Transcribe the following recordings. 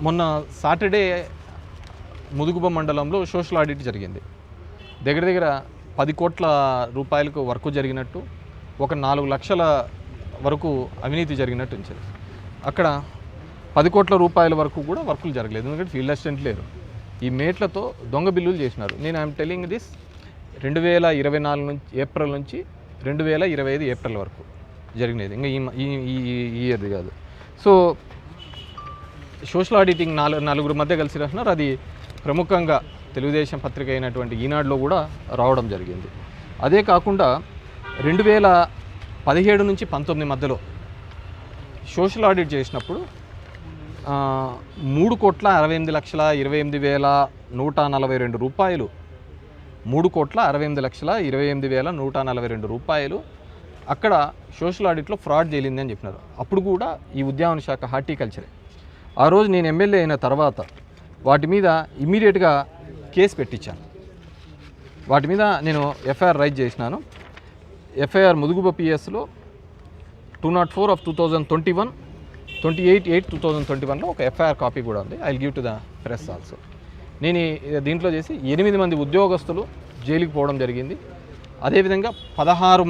మొన్న సాటర్డే ముదుగుబ మండలంలో social audit జరిగింది. దగ్గర దగ్గర 10 కోట్ల రూపాయలకు వర్క్ జరిగినట్టు, ఒక 4 లక్షల వరకు అవినీతి జరిగినట్టు ఉంచారు. అక్కడ 10 కోట్ల రూపాయల వరకు కూడా వర్కులు జరగలేదు, ఎందుకంటే ఫీల్డ్ అసిస్టెంట్ లేరు. ఈ మేట్లతో దొంగ బిల్లులు చేసినారు. నేను ఐఎమ్ టెలింగ్ దిస్ 2024 నుంచి ఏప్రిల్ నుంచి 2025 ఏప్రిల్ వరకు జరిగినది, ఇంకా ఈ ఇయర్ది కాదు. సో సోషల్ ఆడిటింగ్ నలుగురు మధ్య కలిసి రాసినారు. అది ప్రముఖంగా తెలుగుదేశం పత్రిక అయినటువంటి ఈనాడులో కూడా రావడం జరిగింది. అదే కాకుండా 2017 నుంచి 19 మధ్యలో సోషల్ ఆడిట్ చేసినప్పుడు 3,68,28,142 రూపాయలు, 3,68,28,142 రూపాయలు అక్కడ సోషల్ ఆడిట్లో ఫ్రాడ్ జరిగింది అని చెప్పినారు. అప్పుడు కూడా ఈ ఉద్యాన శాఖ హార్టికల్చరే. ఆ రోజు నేను ఎమ్మెల్యే అయిన తర్వాత వాటి మీద ఇమ్మీడియట్గా కేసు పెట్టించాను. వాటి మీద నేను ఎఫ్ఐఆర్ రైజ్ చేసినాను. ఎఫ్ఐఆర్ ముదుగుబ పిఎస్లో 204/2021, 28/8/2021లో ఒక ఎఫ్ఐఆర్ కాపీ కూడా ఉంది. I will give to the press also. నేను దీంట్లో చేసి 8 మంది ఉద్యోగస్తులు జైలుకి పోవడం జరిగింది. అదేవిధంగా 17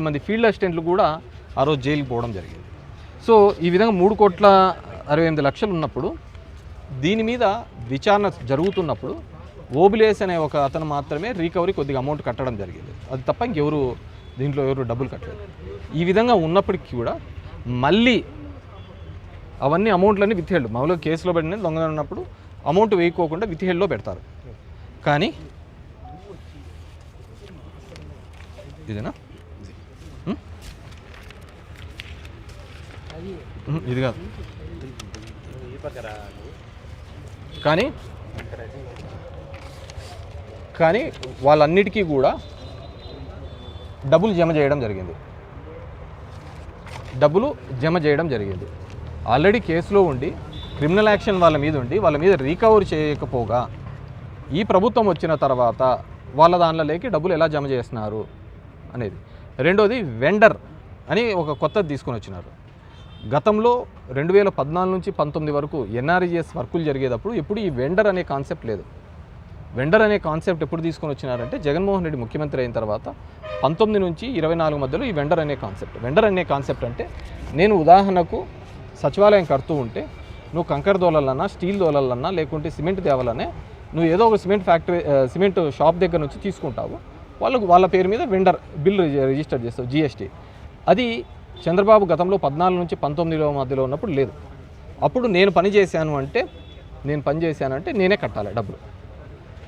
మంది ఫీల్డ్ అసిస్టెంట్లు కూడా ఆ రోజు జైలుకి పోవడం జరిగింది. సో ఈ విధంగా 3,68,00,000 ఉన్నప్పుడు, దీని మీద విచారణ జరుగుతున్నప్పుడు ఓబిలేస్ అనే ఒక అతను మాత్రమే రికవరీ కొద్దిగా అమౌంట్ కట్టడం జరిగింది. అది తప్ప ఇంకెవరు దీంట్లో ఎవరు డబ్బులు కట్టలేదు. ఈ విధంగా ఉన్నప్పటికీ కూడా మళ్ళీ అవన్నీ అమౌంట్లన్నీ విత్హెల్డ్, మామూలుగా కేసులో పడిన దొంగ ఉన్నప్పుడు అమౌంట్ వేయకోకుండా విత్హెల్డ్లో పెడతారు. కానీ ఇదేనా, ఇది కాదు. కానీ వాళ్ళన్నిటికీ కూడా డబ్బులు జమ చేయడం జరిగింది. ఆల్రెడీ కేసులో ఉండి క్రిమినల్ యాక్షన్ వాళ్ళ మీద రికవరీ చేయకపోగా ఈ ప్రభుత్వం వచ్చిన తర్వాత వాళ్ళ దానిలోకి డబ్బులు ఎలా జమ చేస్తున్నారు అనేది. రెండోది వెండర్ అని ఒక కొత్తది తీసుకొని వచ్చినారు. గతంలో 2014 నుంచి 19 వరకు ఎన్ఆర్ఈఎస్ వర్కులు జరిగేటప్పుడు ఎప్పుడు ఈ వెండర్ అనే కాన్సెప్ట్ లేదు. వెండర్ అనే కాన్సెప్ట్ ఎప్పుడు తీసుకొని వచ్చినారంటే జగన్మోహన్ రెడ్డి ముఖ్యమంత్రి అయిన తర్వాత 19 నుంచి 24 మధ్యలో ఈ వెండర్ అనే కాన్సెప్ట్ అంటే, నేను ఉదాహరణకు సచివాలయం కడుతూ ఉంటే నువ్వు కంకర దోలలన్నా, స్టీల్ దోలలన్నా, లేకుంటే సిమెంట్ తేవాలనే నువ్వు ఏదో ఒక సిమెంట్ షాప్ దగ్గర నుంచి తీసుకుంటావు. వాళ్ళ పేరు మీద వెండర్ బిల్ రిజిస్టర్ చేస్తావు, జిఎస్టీ. అది చంద్రబాబు గతంలో 14 నుంచి 19 మధ్యలో ఉన్నప్పుడు లేదు. అప్పుడు నేను పని చేశాను అంటే నేనే కట్టాలి డబ్బులు.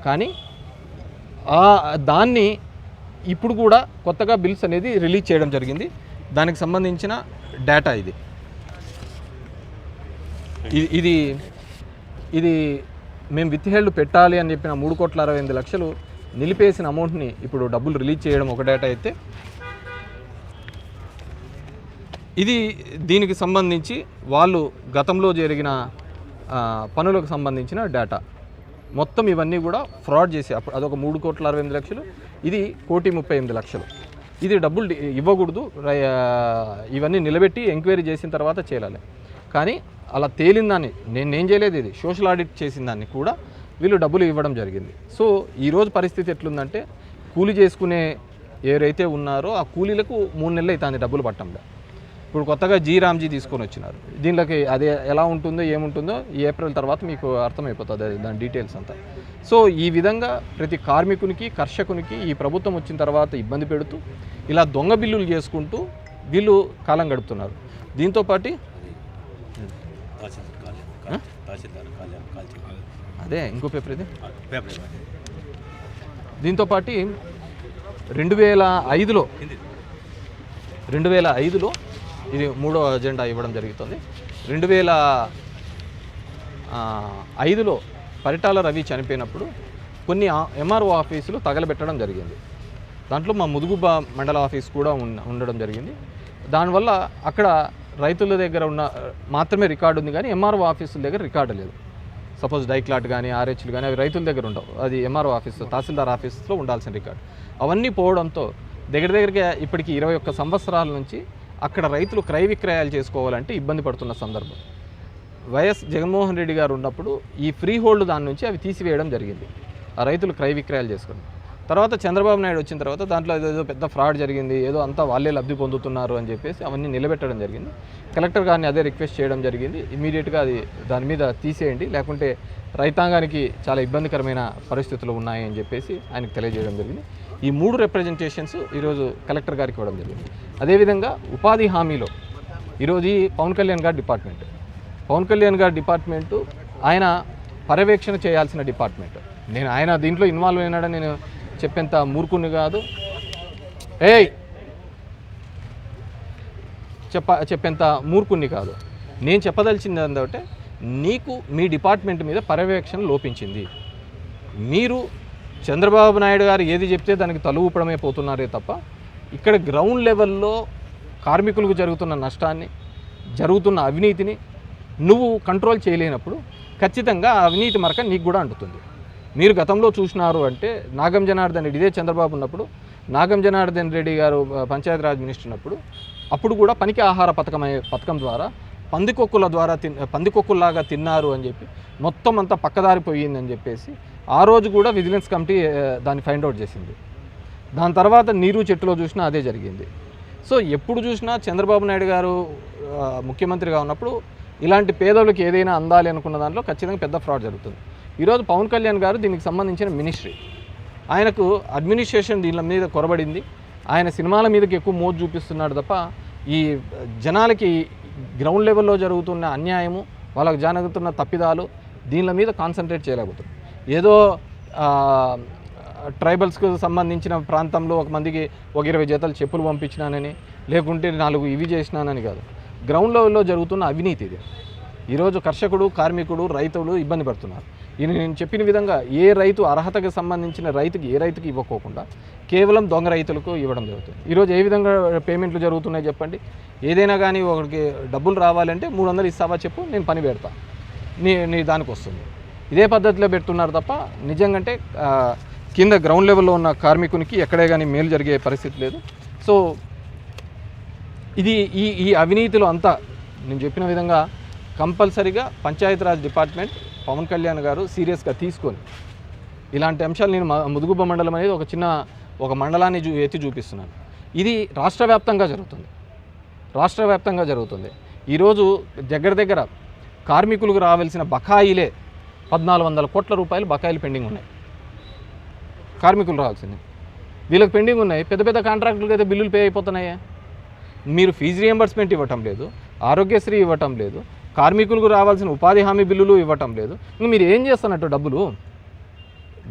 కానీ దాన్ని ఇప్పుడు కూడా కొత్తగా బిల్స్ అనేది రిలీజ్ చేయడం జరిగింది. దానికి సంబంధించిన డేటా ఇది మేము విత్హెల్డ్ పెట్టాలి అని చెప్పిన 3,68,00,000 నిలిపేసిన అమౌంట్ని ఇప్పుడు డబ్బులు రిలీజ్ చేయడం ఒక డేటా అయితే, దీనికి సంబంధించి వాళ్ళు గతంలో జరిగిన పనులకు సంబంధించిన డేటా మొత్తం ఇవన్నీ కూడా ఫ్రాడ్ చేసి అప్పుడు అదొక 3,68,00,000, ఇది 1,38,00,000. ఇది డబ్బులు ఇవ్వకూడదు, ఇవన్నీ నిలబెట్టి ఎంక్వైరీ చేసిన తర్వాత చేయాలి. కానీ అలా తేలిన దాన్ని నేనేం చేయలేదు, ఇది సోషల్ ఆడిట్ చేసిన దాన్ని కూడా వీళ్ళు డబ్బులు ఇవ్వడం జరిగింది. సో ఈరోజు పరిస్థితి ఎట్లుందంటే, కూలీ చేసుకునే ఎవరైతే ఉన్నారో ఆ కూలీలకు 3 నెలలు అవుతుంది డబ్బులు పట్టంలో. ఇప్పుడు కొత్తగా రామ్జీ తీసుకొని వచ్చినారు. దీనిలోకి అదే ఎలా ఉంటుందో ఏముంటుందో ఈ ఏప్రిల్ తర్వాత మీకు అర్థమైపోతుంది దాని డీటెయిల్స్ అంతా. సో ఈ విధంగా ప్రతి కార్మికునికి, కర్షకునికి ఈ ప్రభుత్వం వచ్చిన తర్వాత ఇబ్బంది పెడుతూ ఇలా దొంగ బిల్లులు చేసుకుంటూ వీళ్ళు కాలం గడుపుతున్నారు. దీంతోపాటు అదే ఇంకో పేపర్ ఇది. దీంతోపాటు 2005లో ఇది 3వ అజెండా ఇవ్వడం జరుగుతుంది. 2005లో పరిటాల రవి చనిపోయినప్పుడు కొన్ని ఎంఆర్ఓ ఆఫీసులు తగలబెట్టడం జరిగింది. దాంట్లో మా ముదుగుబ మండల ఆఫీస్ కూడా ఉండడం జరిగింది. దానివల్ల అక్కడ రైతుల దగ్గర ఉన్న మాత్రమే రికార్డు ఉంది, కానీ ఎంఆర్ఓ ఆఫీసుల దగ్గర రికార్డు లేదు. సపోజ్ డైక్లాట్ కానీ, ఆర్హెచ్లు కానీ అవి రైతుల దగ్గర ఉండవు. అది ఎంఆర్ఓ ఆఫీస్, తహసీల్దార్ ఆఫీస్లో ఉండాల్సిన రికార్డు. అవన్నీ పోవడంతో దగ్గరగా ఇప్పటికి 21 సంవత్సరాల నుంచి అక్కడ రైతులు క్రయ విక్రయాలు చేసుకోవాలంటే ఇబ్బంది పడుతున్న సందర్భం. వైఎస్ జగన్మోహన్ రెడ్డి గారు ఉన్నప్పుడు ఈ ఫ్రీ హోల్డ్ దాని నుంచి అవి తీసివేయడం జరిగింది, ఆ రైతులు క్రయ విక్రయాలు చేసుకుని. తర్వాత చంద్రబాబు నాయుడు వచ్చిన తర్వాత దాంట్లో ఏదో పెద్ద ఫ్రాడ్ జరిగింది, ఏదో అంతా వాళ్ళే లబ్ధి పొందుతున్నారు అని చెప్పేసి అవన్నీ నిలబెట్టడం జరిగింది. కలెక్టర్ గారిని అదే రిక్వెస్ట్ చేయడం జరిగింది, ఇమీడియట్గా అది దాని మీద తీసేయండి, లేకుంటే రైతాంగానికి చాలా ఇబ్బందికరమైన పరిస్థితులు ఉన్నాయి అని చెప్పేసి ఆయనకు తెలియజేయడం జరిగింది. ఈ 3 రిప్రజెంటేషన్స్ ఈరోజు కలెక్టర్ గారికి ఇవ్వడం జరిగింది. అదేవిధంగా ఉపాధి హామీలో ఈరోజు ఈ పవన్ కళ్యాణ్ గారి డిపార్ట్మెంటు ఆయన పర్యవేక్షణ చేయాల్సిన డిపార్ట్మెంట్. ఆయన దీంట్లో ఇన్వాల్వ్ అయినాడని నేను చెప్పేంత మూర్ఖుని కాదు, చెప్పేంత మూర్ఖుని కాదు. నేను చెప్పదలిచింది ఏంటంటే, నీకు మీ డిపార్ట్మెంట్ మీద పర్యవేక్షణ లోపించింది. మీరు చంద్రబాబు నాయుడు గారు ఏది చెప్తే దానికి తల ఊపడమే పోతున్నారే తప్ప ఇక్కడ గ్రౌండ్ లెవెల్లో కార్మికులకు జరుగుతున్న నష్టాన్ని, జరుగుతున్న అవినీతిని నువ్వు కంట్రోల్ చేయలేనప్పుడు ఖచ్చితంగా ఆ అవినీతి మరక నీకు కూడా అంటుతుంది. మీరు గతంలో చూసినారు అంటే నాగం జనార్దన్ రెడ్డి, ఇదే చంద్రబాబు ఉన్నప్పుడు నాగం జనార్దన్ రెడ్డి గారు పంచాయతీరాజ్ మినిస్టర్ ఉన్నప్పుడు అప్పుడు కూడా పనికి ఆహార పథకం ద్వారా పందికొక్కుల్లాగా తిన్నారు అని చెప్పి మొత్తం అంతా పక్కదారిపోయిందని చెప్పేసి ఆ రోజు కూడా విజిలెన్స్ కమిటీ దాన్ని ఫైండ్ అవుట్ చేసింది. దాని తర్వాత నీరు చెట్టులో చూసినా అదే జరిగింది. సో ఎప్పుడు చూసినా చంద్రబాబు నాయుడు గారు ముఖ్యమంత్రిగా ఉన్నప్పుడు ఇలాంటి పేదలకు ఏదైనా అందాలి అనుకున్న దాంట్లో ఖచ్చితంగా పెద్ద ఫ్రాడ్ జరుగుతుంది. ఈరోజు పవన్ కళ్యాణ్ గారు దీనికి సంబంధించిన మినిస్ట్రీ, ఆయనకు అడ్మినిస్ట్రేషన్ దీని మీద కొరబడింది, ఆయన సినిమాల మీదకి ఎక్కువ మోజు చూపిస్తున్నాడు తప్ప ఈ జనాలకి గ్రౌండ్ లెవెల్లో జరుగుతున్న అన్యాయము, వాళ్ళకు జరుగుతున్న తప్పిదాలు దీని మీద కాన్సన్ట్రేట్ చేయలేకపోతుంది. ఏదో ట్రైబల్స్కు సంబంధించిన ప్రాంతంలో ఒక మందికి 20 జతలు చెప్పులు పంపించినానని, లేకుంటే 4 ఇవి చేసినానని కాదు, గ్రౌండ్ లెవెల్లో జరుగుతున్న అవినీతి ఇది. ఈరోజు కర్షకుడు, కార్మికుడు, రైతులు ఇబ్బంది పడుతున్నారు. నేను చెప్పిన విధంగా ఏ రైతు అర్హతకు సంబంధించిన రైతుకి ఏ రైతుకి ఇవ్వకోకుండా కేవలం దొంగ రైతులకు ఇవ్వడం జరుగుతుంది. ఈరోజు ఏ విధంగా పేమెంట్లు జరుగుతున్నాయి చెప్పండి. ఏదైనా కానీ ఒకరికి డబ్బులు రావాలంటే 300 ఇస్తావా చెప్పు, నేను పని పెడతా, నీ దానికి వస్తుంది. ఇదే పద్ధతిలో పెడుతున్నారు తప్ప నిజంగా కింద గ్రౌండ్ లెవెల్లో ఉన్న కార్మికునికి ఎక్కడే కానీ మేలు జరిగే పరిస్థితి లేదు. సో ఇది ఈ అవినీతిలో అంతా నేను చెప్పిన విధంగా కంపల్సరీగా పంచాయతీరాజ్ డిపార్ట్మెంట్ పవన్ కళ్యాణ్ గారు సీరియస్గా తీసుకొని ఇలాంటి అంశాలు, నేను ముదుగుబ్బ మండలం అనేది ఒక మండలాన్ని ఎత్తి చూపిస్తున్నాను. ఇది రాష్ట్ర వ్యాప్తంగా జరుగుతుంది. ఈరోజు దగ్గర కార్మికులకు రావాల్సిన బకాయిలే 1400 కోట్ల రూపాయలు బకాయిలు పెండింగ్ ఉన్నాయి. కార్మికులు రావాల్సింది వీళ్ళకి పెండింగ్ ఉన్నాయి. పెద్ద కాంట్రాక్టులకు అయితే బిల్లులు పే అయిపోతున్నాయా? మీరు ఫీజు రియంబర్స్మెంట్ ఇవ్వటం లేదు, ఆరోగ్యశ్రీ ఇవ్వటం లేదు, కార్మికులకు రావాల్సిన ఉపాధి హామీ బిల్లులు ఇవ్వటం లేదు. ఇంక మీరు ఏం చేస్తున్నట్టు డబ్బులు?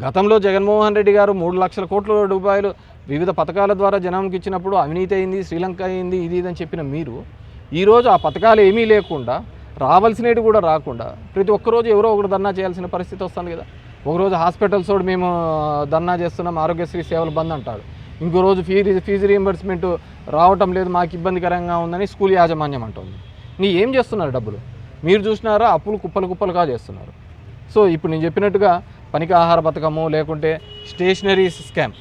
గతంలో జగన్మోహన్ రెడ్డి గారు 3 లక్షల కోట్ల రూపాయలు వివిధ పథకాల ద్వారా జనానికి ఇచ్చినప్పుడు అవినీతి అయింది, శ్రీలంక అయింది, ఇది అని చెప్పిన మీరు ఈరోజు ఆ పథకాలు ఏమీ లేకుండా, రావాల్సినవి కూడా రాకుండా ప్రతి ఒక్కరోజు ఎవరో ఒకరు ధర్నా చేయాల్సిన పరిస్థితి వస్తుంది కదా. ఒకరోజు హాస్పిటల్స్ తోడు మేము ధర్నా చేస్తున్నాం, ఆరోగ్యశ్రీ సేవలు బంద్ అంటాడు. ఇంకో రోజు ఫీజు రియంబర్స్మెంట్ రావటం లేదు, మాకు ఇబ్బందికరంగా ఉందని స్కూల్ యాజమాన్యం అంటుంది. ఏం చేస్తున్నారు డబ్బులు? మీరు చూసినారా? అప్పులు కుప్పలుగా చేస్తున్నారు. సో ఇప్పుడు నేను చెప్పినట్టుగా పనికి ఆహార పథకము, లేకుంటే స్టేషనరీ స్కామ్,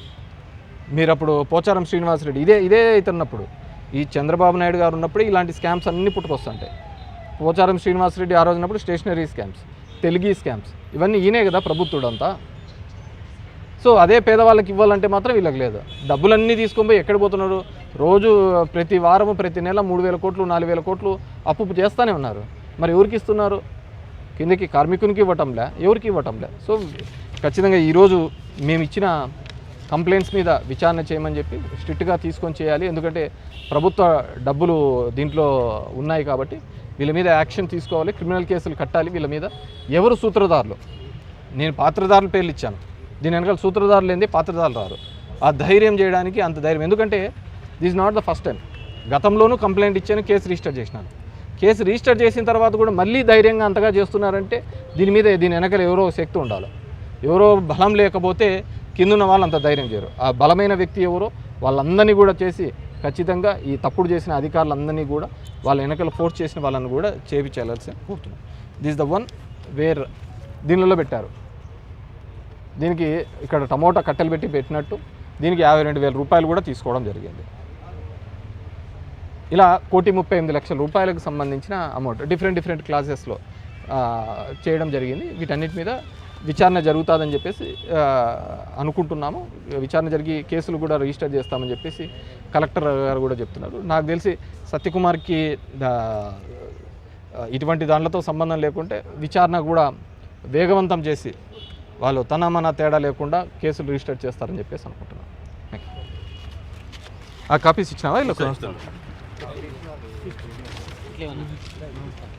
మీరు అప్పుడు పోచారం శ్రీనివాసరెడ్డి ఇదే అవుతున్నప్పుడు, ఈ చంద్రబాబు నాయుడు గారు ఉన్నప్పుడు ఇలాంటి స్కామ్స్ అన్నీ పుట్టుకొస్తుంటాయి. పోచారం శ్రీనివాసరెడ్డి ఆ రోజున్నప్పుడు స్టేషనరీ స్కామ్స్, తెలుగు స్కామ్స్, ఇవన్నీ ఈయనే కదా ప్రభుత్వుడు అంతా. సో అదే పేదవాళ్ళకి ఇవ్వాలంటే మాత్రం వీళ్ళకి లేదు. డబ్బులన్నీ తీసుకొని పోయి ఎక్కడ పోతున్నారు? రోజు ప్రతి వారము ప్రతి నెల 3000 కోట్లు 4000 కోట్లు అప్పు చేస్తూనే ఉన్నారు. మరి ఎవరికి ఇస్తున్నారు? కిందకి కార్మికునికి ఇవ్వటంలే, ఎవరికి ఇవ్వటంలే. సో ఖచ్చితంగా ఈరోజు మేము ఇచ్చిన కంప్లైంట్స్ మీద విచారణ చేయమని చెప్పి స్ట్రిక్ట్గా తీసుకొని చేయాలి. ఎందుకంటే ప్రభుత్వ డబ్బులు దీంట్లో ఉన్నాయి కాబట్టి వీళ్ళ మీద యాక్షన్ తీసుకోవాలి, క్రిమినల్ కేసులు కట్టాలి వీళ్ళ మీద. ఎవరు సూత్రధారులు? నేను పాత్రధారుల పేర్లు ఇచ్చాను, దీని వెనకాల సూత్రధారులు ఏంది, పాత్రధారులు రారు. ఆ ధైర్యం చేయడానికి అంత ధైర్యం, ఎందుకంటే this not the first time. గతంలోనూ కంప్లైంట్ ఇచ్చాను, కేసు రిజిస్టర్ చేసినాను. కేసు రిజిస్టర్ చేసిన తర్వాత కూడా మళ్ళీ ధైర్యంగా అంతగా చేస్తున్నారంటే దీని వెనకాల ఎవరో శక్తి ఉండాలి. ఎవరో బలం లేకపోతే కిందున్న వాళ్ళు అంత ధైర్యం చేయరు. ఆ బలమైన వ్యక్తి ఎవరో వాళ్ళందరినీ కూడా చేసి ఖచ్చితంగా ఈ తప్పుడు చేసిన అధికారులందరినీ కూడా వాళ్ళ వెనకాల ఫోర్స్ చేసిన వాళ్ళని కూడా చేయించాల్సి కోరుతున్నాం. దిస్ ద వన్ వేర్ దీనిలో పెట్టారు. దీనికి ఇక్కడ టమోటా కట్టెలు పెట్టినట్టు దీనికి 52,000 రూపాయలు కూడా తీసుకోవడం జరిగింది. ఇలా 1,38,00,000 రూపాయలకు సంబంధించిన అమౌంట్ డిఫరెంట్ క్లాసెస్లో చేయడం జరిగింది. వీటన్నిటి మీద విచారణ జరుగుతుందని చెప్పేసి అనుకుంటున్నాము. విచారణ జరిగి కేసులు కూడా రిజిస్టర్ చేస్తామని చెప్పేసి కలెక్టర్ గారు కూడా చెప్తున్నారు. నాకు తెలిసి సత్యకుమార్కి ఇటువంటి దాంట్లతో సంబంధం లేకుంటే విచారణ కూడా వేగవంతం చేసి వాళ్ళు తన మన తేడా లేకుండా కేసులు రిజిస్టర్ చేస్తారని చెప్పేసి అనుకుంటున్నాను. ఆ కాపీస్ ఇచ్చినావా ఇలా